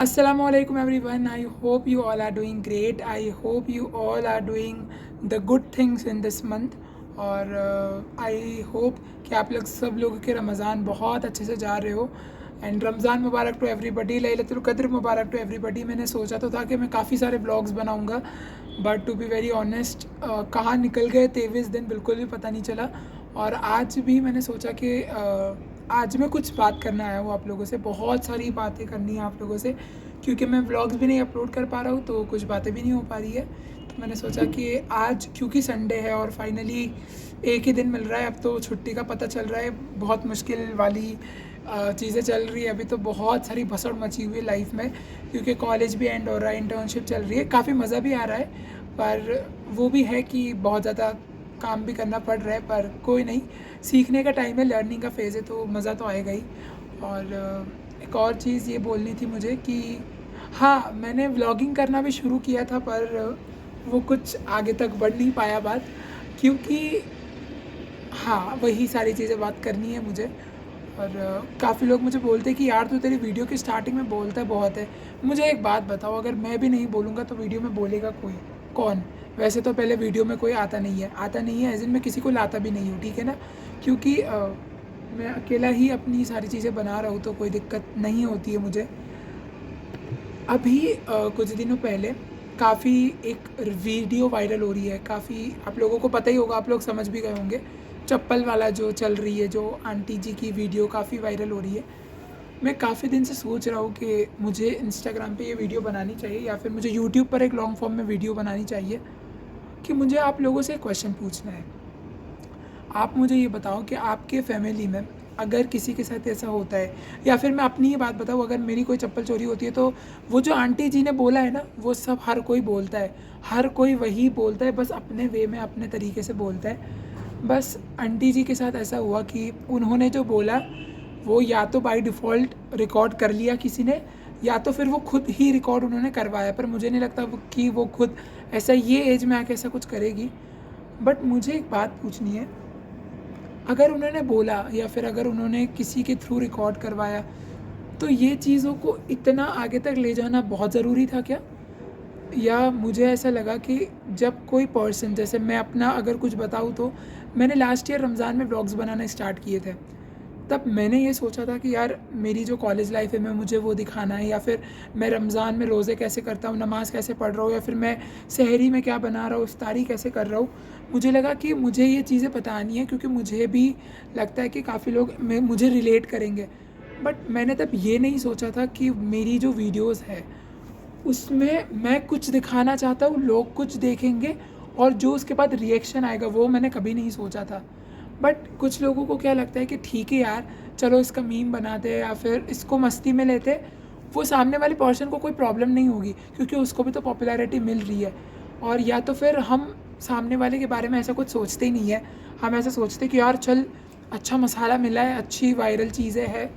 Assalamualaikum everyone. I hope you all are doing great. I hope you all are doing the good things in this month. और I hope कि आप लोग सब लोगों के रमज़ान बहुत अच्छे से जा रहे हो। एंड रमज़ान मुबारक टू एवरीबडी, लैलतुल क़द्र मुबारक टू एवरीबडी। मैंने सोचा तो था कि मैं काफ़ी सारे ब्लॉग्स बनाऊंगा, but to be very honest कहाँ निकल गए 23 दिन बिल्कुल भी पता नहीं चला। और आज भी मैंने सोचा कि आज मैं कुछ बात करना आया हूँ आप लोगों से। बहुत सारी बातें करनी है आप लोगों से, क्योंकि मैं व्लॉग्स भी नहीं अपलोड कर पा रहा हूँ, तो कुछ बातें भी नहीं हो पा रही है। तो मैंने सोचा कि आज क्योंकि संडे है और फाइनली एक ही दिन मिल रहा है, अब तो छुट्टी का पता चल रहा है। बहुत मुश्किल वाली चीज़ें चल रही है अभी, तो बहुत सारी भसड़ मची हुई है लाइफ में, क्योंकि कॉलेज भी एंड हो रहा है, इंटर्नशिप चल रही है, काफ़ी मज़ा भी आ रहा है, पर वो भी है कि बहुत ज़्यादा काम भी करना पड़ रहा है। पर कोई नहीं, सीखने का टाइम है, लर्निंग का फेज़ है, तो मज़ा तो आएगा ही। और एक और चीज़ ये बोलनी थी मुझे कि हाँ, मैंने व्लॉगिंग करना भी शुरू किया था, पर वो कुछ आगे तक बढ़ नहीं पाया बात, क्योंकि हाँ, वही सारी चीज़ें बात करनी है मुझे। और काफ़ी लोग मुझे बोलते हैं कि यार तू तेरी वीडियो की स्टार्टिंग में बोलता बहुत है। मुझे एक बात बताओ, अगर मैं भी नहीं बोलूँगा तो वीडियो में बोलेगा कोई? कौन? वैसे तो पहले वीडियो में कोई आता नहीं है एज़ इन मैं किसी को लाता भी नहीं हूँ, ठीक है ना? क्योंकि मैं अकेला ही अपनी सारी चीज़ें बना रहा हूँ, तो कोई दिक्कत नहीं होती है मुझे। अभी कुछ दिनों पहले काफ़ी एक वीडियो वायरल हो रही है, काफ़ी आप लोगों को पता ही होगा, आप लोग समझ भी गए होंगे। चप्पल वाला जो चल रही है, जो आंटी जी की वीडियो काफ़ी वायरल हो रही है। मैं काफ़ी दिन से सोच रहा हूँ कि मुझे इंस्टाग्राम पे ये वीडियो बनानी चाहिए, या फिर मुझे यूट्यूब पर एक लॉन्ग फॉर्म में वीडियो बनानी चाहिए, कि मुझे आप लोगों से एक क्वेश्चन पूछना है। आप मुझे ये बताओ कि आपके फैमिली में अगर किसी के साथ ऐसा होता है, या फिर मैं अपनी ही बात बताऊँ, अगर मेरी कोई चप्पल चोरी होती है, तो वो जो आंटी जी ने बोला है ना, वो सब हर कोई बोलता है, हर कोई वही बोलता है, बस अपने वे में अपने तरीके से बोलता है। बस आंटी जी के साथ ऐसा हुआ कि उन्होंने जो बोला वो या तो बाय डिफ़ॉल्ट रिकॉर्ड कर लिया किसी ने, या तो फिर वो खुद ही रिकॉर्ड उन्होंने करवाया, पर मुझे नहीं लगता कि वो खुद ऐसा ये एज में आके ऐसा कुछ करेगी। बट मुझे एक बात पूछनी है, अगर उन्होंने बोला या फिर अगर उन्होंने किसी के थ्रू रिकॉर्ड करवाया, तो ये चीज़ों को इतना आगे तक ले जाना बहुत ज़रूरी था क्या? या मुझे ऐसा लगा कि जब कोई पर्सन, जैसे मैं अपना अगर कुछ बताऊँ, तो मैंने लास्ट ईयर रमज़ान में व्लॉग्स बनाना स्टार्ट किए थे। तब मैंने ये सोचा था कि यार मेरी जो कॉलेज लाइफ है, मैं मुझे वो दिखाना है, या फिर मैं रमज़ान में रोज़े कैसे करता हूँ, नमाज़ कैसे पढ़ रहा हूँ, या फिर मैं सहरी में क्या बना रहा हूँ, इफ्तारी कैसे कर रहा हूँ। मुझे लगा कि मुझे ये चीज़ें बतानी है, क्योंकि मुझे भी लगता है कि काफ़ी लोग मुझे रिलेट करेंगे। बट मैंने तब ये नहीं सोचा था कि मेरी जो वीडियोज़ है उसमें मैं कुछ दिखाना चाहता हूँ, लोग कुछ देखेंगे, और जो उसके बाद रिएक्शन आएगा वो मैंने कभी नहीं सोचा था। बट कुछ लोगों को क्या लगता है कि ठीक है यार, चलो इसका मीम बनाते हैं या फिर इसको मस्ती में लेते, वो सामने वाले पर्सन को कोई प्रॉब्लम नहीं होगी, क्योंकि उसको भी तो पॉपुलैरिटी मिल रही है। और या तो फिर हम सामने वाले के बारे में ऐसा कुछ सोचते ही नहीं है, हम ऐसा सोचते कि यार चल अच्छा मसाला मिला है, अच्छी वायरल चीज़ें हैं,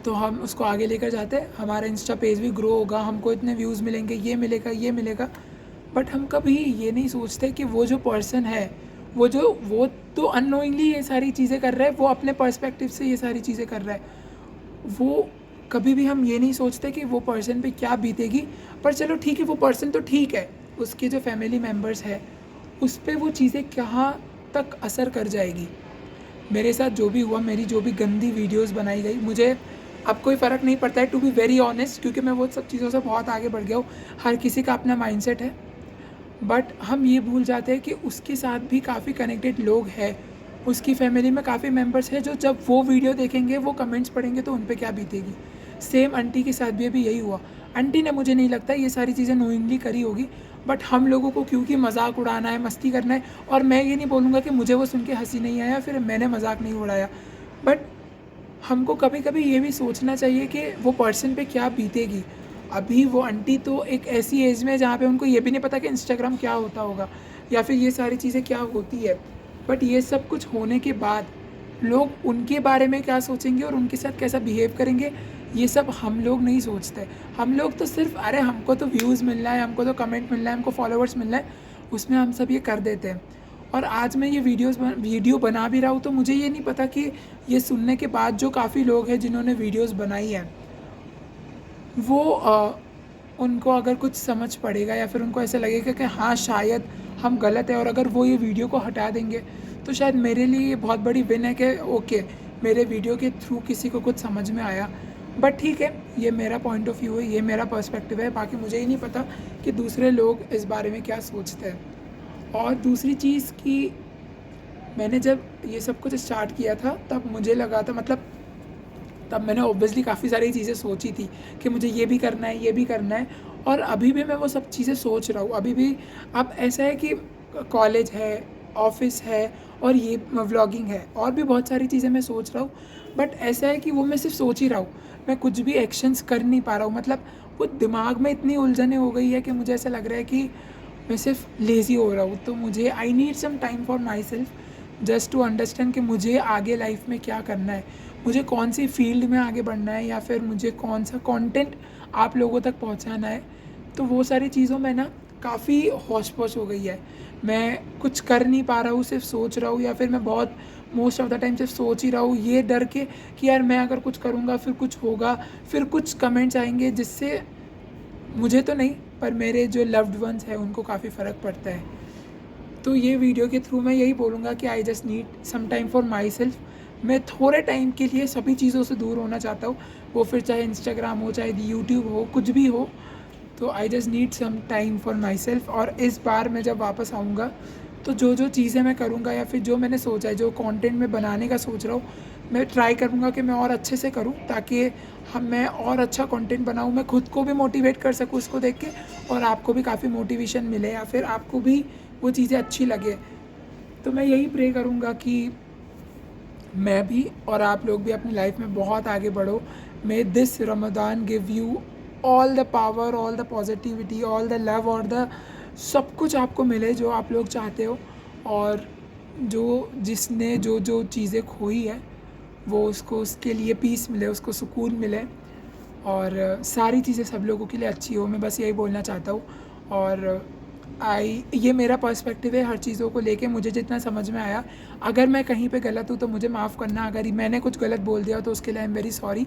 तो हम उसको आगे लेकर जाते हैं, हमारा इंस्टा पेज भी ग्रो होगा, हमको इतने व्यूज़ मिलेंगे, ये मिलेगा, ये मिलेगा। बट हम कभी ये नहीं सोचते कि वो जो पर्सन है, वो तो अननोइंगली ये सारी चीज़ें कर रहा है, वो अपने पर्सपेक्टिव से ये सारी चीज़ें कर रहा है। वो कभी भी हम ये नहीं सोचते कि वो पर्सन पे क्या बीतेगी। पर चलो ठीक है, वो पर्सन तो ठीक है, उसके जो फैमिली मेम्बर्स है उस पर वो चीज़ें कहाँ तक असर कर जाएगी। मेरे साथ जो भी हुआ, मेरी जो भी गंदी वीडियोस बनाई गई, मुझे अब कोई फ़र्क नहीं पड़ता है, टू बी वेरी ऑनेस्ट, क्योंकि मैं वो सब चीज़ों से बहुत आगे बढ़ गया हूँ। हर किसी का अपना माइंडसेट है। बट हम ये भूल जाते हैं कि उसके साथ भी काफ़ी कनेक्टेड लोग हैं, उसकी फैमिली में काफ़ी मेंबर्स हैं, जो जब वो वीडियो देखेंगे, वो कमेंट्स पढ़ेंगे, तो उन पे क्या बीतेगी। सेम आंटी के साथ भी अभी यही हुआ। आंटी ने, मुझे नहीं लगता ये सारी चीज़ें नोइंगली करी होगी, बट हम लोगों को क्योंकि मजाक उड़ाना है, मस्ती करना है, और मैं ये नहीं बोलूँगा कि मुझे वो सुन के हंसी नहीं आया, फिर मैंने मजाक नहीं उड़ाया, बट हमको कभी कभी ये भी सोचना चाहिए कि वो पर्सन पे क्या बीतेगी। अभी वो आंटी तो एक ऐसी एज में जहाँ पे उनको ये भी नहीं पता कि इंस्टाग्राम क्या होता होगा, या फिर ये सारी चीज़ें क्या होती है। बट ये सब कुछ होने के बाद लोग उनके बारे में क्या सोचेंगे और उनके साथ कैसा बिहेव करेंगे, ये सब हम लोग नहीं सोचते। हम लोग तो सिर्फ अरे हमको तो व्यूज़ मिलना है, हमको तो कमेंट मिलना है, हमको फॉलोअर्स मिलना है, उसमें हम सब ये कर देते हैं। और आज मैं ये वीडियो बना भी रहा हूँ, तो मुझे ये नहीं पता कि ये सुनने के बाद जो काफ़ी लोग हैं जिन्होंने वीडियोस बनाई हैं, वो उनको अगर कुछ समझ पड़ेगा या फिर उनको ऐसा लगेगा कि हाँ शायद हम गलत है, और अगर वो ये वीडियो को हटा देंगे तो शायद मेरे लिए ये बहुत बड़ी विन है कि ओके, मेरे वीडियो के थ्रू किसी को कुछ समझ में आया। बट ठीक है, ये मेरा पॉइंट ऑफ व्यू है, ये मेरा पर्सपेक्टिव है, बाकी मुझे ही नहीं पता कि दूसरे लोग इस बारे में क्या सोचते हैं। और दूसरी चीज़ कि मैंने जब ये सब कुछ स्टार्ट किया था तब मुझे लगा था, मतलब तब मैंने ऑब्वियसली काफ़ी सारी चीज़ें सोची थी कि मुझे ये भी करना है, ये भी करना है, और अभी भी मैं वो सब चीज़ें सोच रहा हूँ अभी भी। अब ऐसा है कि कॉलेज है, ऑफिस है, और ये व्लॉगिंग है, और भी बहुत सारी चीज़ें मैं सोच रहा हूँ। बट ऐसा है कि वो मैं सिर्फ सोच ही रहा हूँ, मैं कुछ भी एक्शंस कर नहीं पा रहा हूँ। मतलब वो दिमाग में इतनी उलझने हो गई है कि मुझे ऐसा लग रहा है कि मैं सिर्फ लेज़ी हो रहा हूँ। तो मुझे I need some time for myself, just to understand कि मुझे आगे लाइफ में क्या करना है, मुझे कौन सी फील्ड में आगे बढ़ना है, या फिर मुझे कौन सा कंटेंट आप लोगों तक पहुंचाना है। तो वो सारी चीज़ों में ना काफ़ी हौश पौश हो गई है, मैं कुछ कर नहीं पा रहा हूँ, सिर्फ सोच रहा हूँ, या फिर मैं बहुत मोस्ट ऑफ द टाइम सिर्फ सोच ही रहा हूँ, ये डर के कि यार मैं अगर कुछ करूँगा फिर कुछ होगा, फिर कुछ कमेंट्स आएंगे जिससे मुझे तो नहीं पर मेरे जो लव्ड वंस हैं उनको काफ़ी फ़र्क पड़ता है। तो ये वीडियो के थ्रू मैं यही बोलूँगा कि I just need some time for myself. मैं थोड़े टाइम के लिए सभी चीज़ों से दूर होना चाहता हूँ, वो फिर चाहे इंस्टाग्राम हो, चाहे यूट्यूब हो, कुछ भी हो। तो I just need some time for myself. और इस बार मैं जब वापस आऊँगा तो जो जो चीज़ें मैं करूँगा, या फिर जो मैंने सोचा है, जो कंटेंट मैं बनाने का सोच रहा हूँ, मैं ट्राई करूँगा कि मैं और अच्छे से करूँ, ताकि मैं और अच्छा कंटेंट बनाऊँ, मैं खुद को भी मोटिवेट कर सकूँ उसको देख के, और आपको भी काफ़ी मोटिवेशन मिले, या फिर आपको भी वो चीज़ें अच्छी लगे। तो मैं यही प्रे करूँगा कि मैं भी और आप लोग भी अपनी लाइफ में बहुत आगे बढ़ो। May this Ramzan give you all the power, all the positivity, all the love, और द सब कुछ आपको मिले जो आप लोग चाहते हो। और जो जिसने जो जो चीज़ें खोई है वो उसको उसके लिए पीस मिले, उसको सुकून मिले, और सारी चीज़ें सब लोगों के लिए अच्छी हो। मैं बस यही बोलना चाहता हूँ। और ये मेरा पर्सपेक्टिव है हर चीज़ों को लेके, मुझे जितना समझ में आया। अगर मैं कहीं पे गलत हूँ तो मुझे माफ़ करना, अगर मैंने कुछ गलत बोल दिया तो उसके लिए आई एम वेरी सॉरी।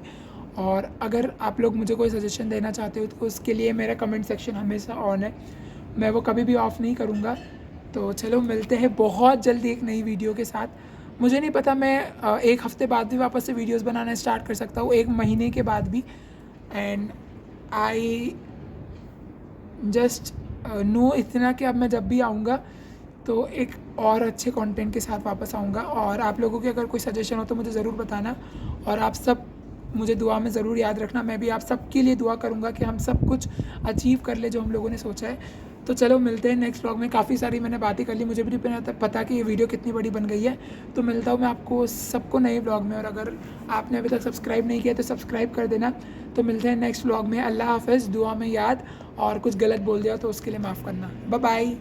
और अगर आप लोग मुझे कोई सजेशन देना चाहते हो तो उसके लिए मेरा कमेंट सेक्शन हमेशा ऑन है, मैं वो कभी भी ऑफ़ नहीं करूँगा। तो चलो मिलते हैं बहुत जल्दी एक नई वीडियो के साथ। मुझे नहीं पता, मैं एक हफ़्ते बाद भी वापस से वीडियोस बनाना स्टार्ट कर सकता हूँ, एक महीने के बाद भी। एंड आई जस्ट नो इतना कि अब मैं जब भी आऊँगा तो एक और अच्छे कंटेंट के साथ वापस आऊँगा। और आप लोगों के अगर कोई सजेशन हो तो मुझे ज़रूर बताना, और आप सब मुझे दुआ में ज़रूर याद रखना। मैं भी आप सब के लिए दुआ करूँगा कि हम सब कुछ अचीव कर ले जो हम लोगों ने सोचा है। तो चलो मिलते हैं नेक्स्ट व्लॉग में। काफ़ी सारी मैंने बातें कर ली, मुझे भी नहीं पता कि ये वीडियो कितनी बड़ी बन गई है। तो मिलता हूँ मैं आपको सबको नए व्लॉग में, और अगर आपने अभी तक सब्सक्राइब नहीं किया तो सब्सक्राइब कर देना। तो मिलते हैं नेक्स्ट व्लॉग में। अल्लाह हाफ़िज़, दुआ में याद, और कुछ गलत बोल दिया तो उसके लिए माफ़ करना। Bye bye.